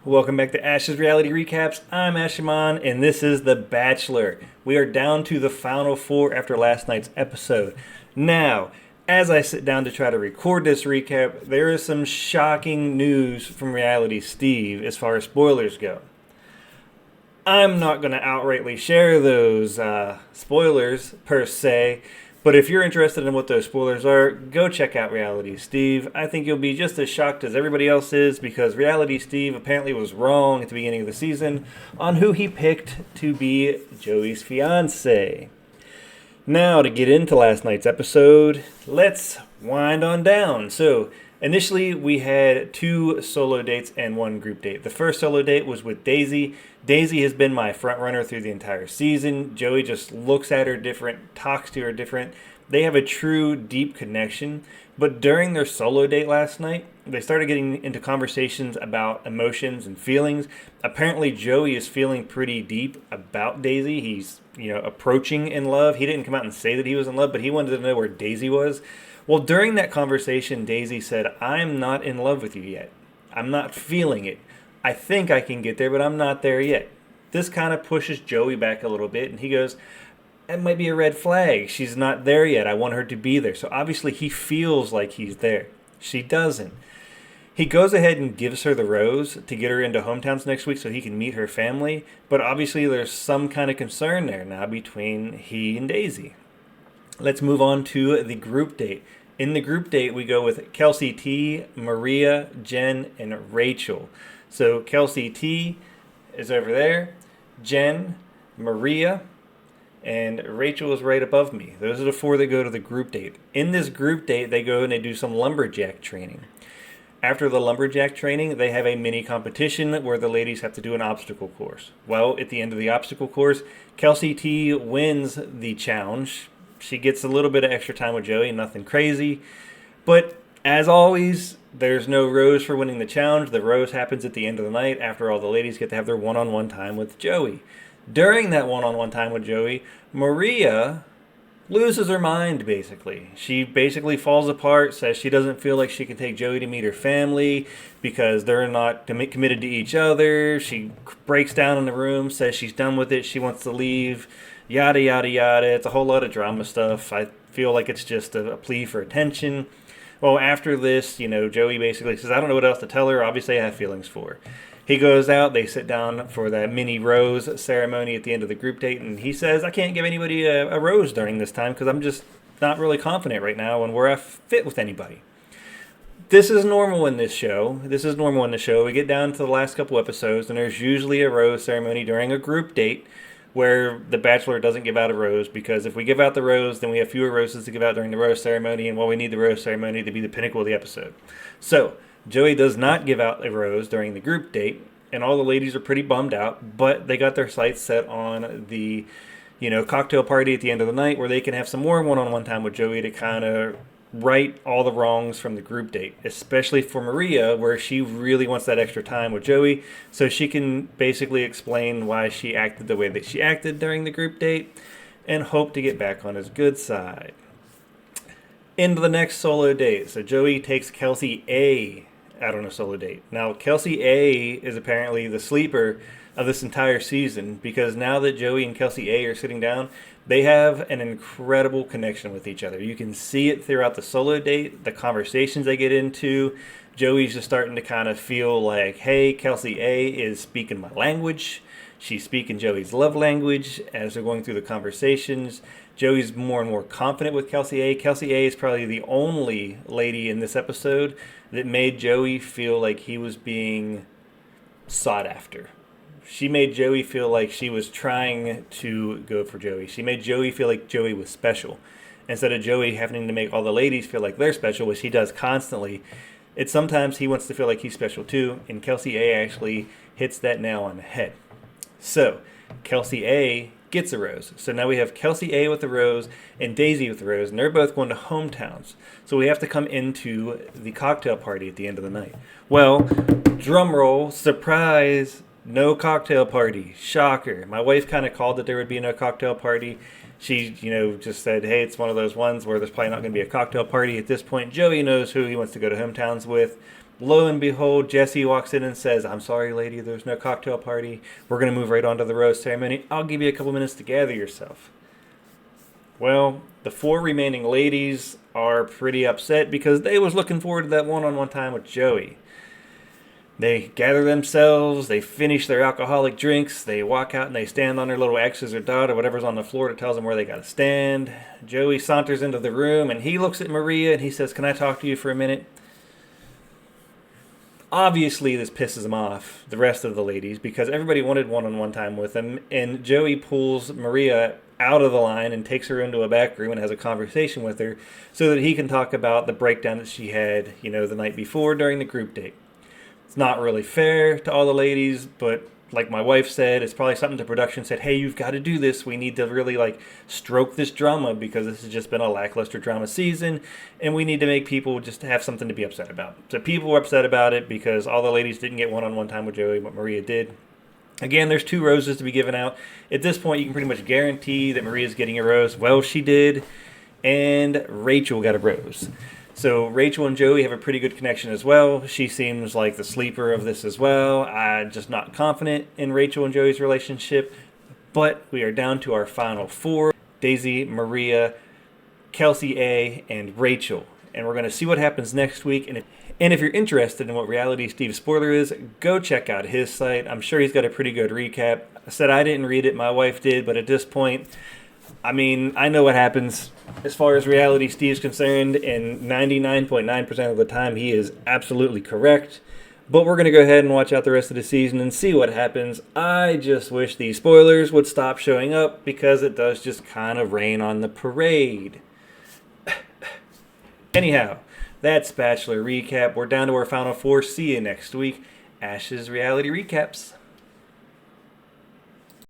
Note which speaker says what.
Speaker 1: Welcome back to Ash's Reality Recaps. I'm Ashaman, and this is The Bachelor. We are down to the final four after last night's episode. Now, as I sit down to try to record this recap, there is some shocking news from Reality Steve as far as spoilers go. I'm not going to outrightly share those spoilers per se, but if you're interested in what those spoilers are, go check out Reality Steve. I think you'll be just as shocked as everybody else is because Reality Steve apparently was wrong at the beginning of the season on who he picked to be Joey's fiance. Now, to get into last night's episode, let's wind on down. So, initially, we had 2 solo dates and 1 group date. The first solo date was with Daisy. Daisy has been my front runner through the entire season. Joey just looks at her different, talks to her different. They have a true deep connection. But during their solo date last night, they started getting into conversations about emotions and feelings. Apparently, Joey is feeling pretty deep about Daisy. He's, approaching in love. He didn't come out and say that he was in love, but he wanted to know where Daisy was. Well, during that conversation, Daisy said, "I'm not in love with you yet. I'm not feeling it. I think I can get there, but I'm not there yet." This kind of pushes Joey back a little bit, and he goes, "That might be a red flag. She's not there yet. I want her to be there." So obviously he feels like he's there. She doesn't. He goes ahead and gives her the rose to get her into hometowns next week so he can meet her family, but obviously there's some kind of concern there now between he and Daisy. Let's move on to the group date. In the group date, we go with Kelsey T, Maria, Jen, and Rachel. So Kelsey T is over there, Jen, Maria, and Rachel is right above me. Those are the 4 that go to the group date. In this group date, they go and they do some lumberjack training. After the lumberjack training, they have a mini competition where the ladies have to do an obstacle course. Well, at the end of the obstacle course, Kelsey T wins the challenge. She gets a little bit of extra time with Joey, nothing crazy. But as always, there's no rose for winning the challenge. The rose happens at the end of the night after all the ladies get to have their one-on-one time with Joey. During that one-on-one time with Joey, Maria loses her mind, basically. She basically falls apart, says she doesn't feel like she can take Joey to meet her family because they're not committed to each other. She breaks down in the room, says she's done with it, she wants to leave, yada, yada, yada. It's a whole lot of drama stuff. I feel like it's just a plea for attention. Well, after this, Joey basically says, "I don't know what else to tell her. Obviously, I have feelings for her." He goes out, they sit down for that mini rose ceremony at the end of the group date, and he says, "I can't give anybody a rose during this time because I'm just not really confident right now on where I fit with anybody." This is normal in this show. We get down to the last couple episodes, and there's usually a rose ceremony during a group date where the Bachelor doesn't give out a rose, because if we give out the rose, then we have fewer roses to give out during the rose ceremony, and we need the rose ceremony to be the pinnacle of the episode. So Joey does not give out a rose during the group date, and all the ladies are pretty bummed out, but they got their sights set on the cocktail party at the end of the night where they can have some more one-on-one time with Joey to kind of right all the wrongs from the group date, especially for Maria, where she really wants that extra time with Joey so she can basically explain why she acted the way that she acted during the group date and hope to get back on his good side. Into the next solo date. So Joey takes Kelsey A out on a solo date. Now, Kelsey A is apparently the sleeper of this entire season because now that Joey and Kelsey A are sitting down, they have an incredible connection with each other. You can see it throughout the solo date, the conversations they get into. Joey's just starting to kind of feel like, hey, Kelsey A is speaking my language. She's speaking Joey's love language as they're going through the conversations. Joey's more and more confident with Kelsey A. Kelsey A is probably the only lady in this episode that made Joey feel like he was being sought after. She made Joey feel like she was trying to go for Joey. She made Joey feel like Joey was special. Instead of Joey having to make all the ladies feel like they're special, which he does constantly, it's sometimes he wants to feel like he's special too, and Kelsey A actually hits that nail on the head. So, Kelsey A gets a rose. So now we have Kelsey A with the rose and Daisy with the rose, and they're both going to hometowns. So we have to come into the cocktail party at the end of the night. Well, drum roll, surprise, no cocktail party. Shocker. My wife kind of called that there would be no cocktail party. She, just said, hey, it's one of those ones where there's probably not going to be a cocktail party at this point. Joey knows who he wants to go to hometowns with. Lo and behold, Jesse walks in and says, "I'm sorry, lady, there's no cocktail party. We're going to move right on to the rose ceremony. I'll give you a couple minutes to gather yourself." Well, the four remaining ladies are pretty upset because they was looking forward to that one-on-one time with Joey. They gather themselves, they finish their alcoholic drinks, they walk out and they stand on their little X's or dot or whatever's on the floor that tells them where they gotta stand. Joey saunters into the room and he looks at Maria and he says, "Can I talk to you for a minute?" Obviously, this pisses him off, the rest of the ladies, because everybody wanted one-on-one time with him, and Joey pulls Maria out of the line and takes her into a back room and has a conversation with her so that he can talk about the breakdown that she had, the night before during the group date. It's not really fair to all the ladies, but like my wife said, it's probably something the production said, "Hey, you've got to do this. We need to really stroke this drama because this has just been a lackluster drama season, and we need to make people just have something to be upset about." So people were upset about it because all the ladies didn't get one-on-one time with Joey, but Maria did. Again, there's 2 roses to be given out. At this point, you can pretty much guarantee that Maria's getting a rose. Well, she did, and Rachel got a rose. So Rachel and Joey have a pretty good connection as well. She seems like the sleeper of this as well. I'm just not confident in Rachel and Joey's relationship. But we are down to our final 4. Daisy, Maria, Kelsey A, and Rachel. And we're going to see what happens next week. And if you're interested in what Reality Steve's spoiler is, go check out his site. I'm sure he's got a pretty good recap. I said I didn't read it, my wife did, but at this point, I know what happens as far as Reality Steve's concerned, and 99.9% of the time he is absolutely correct. But we're going to go ahead and watch out the rest of the season and see what happens. I just wish these spoilers would stop showing up because it does just kind of rain on the parade. Anyhow, that's Bachelor Recap. We're down to our final 4. See you next week. Ash's Reality Recaps.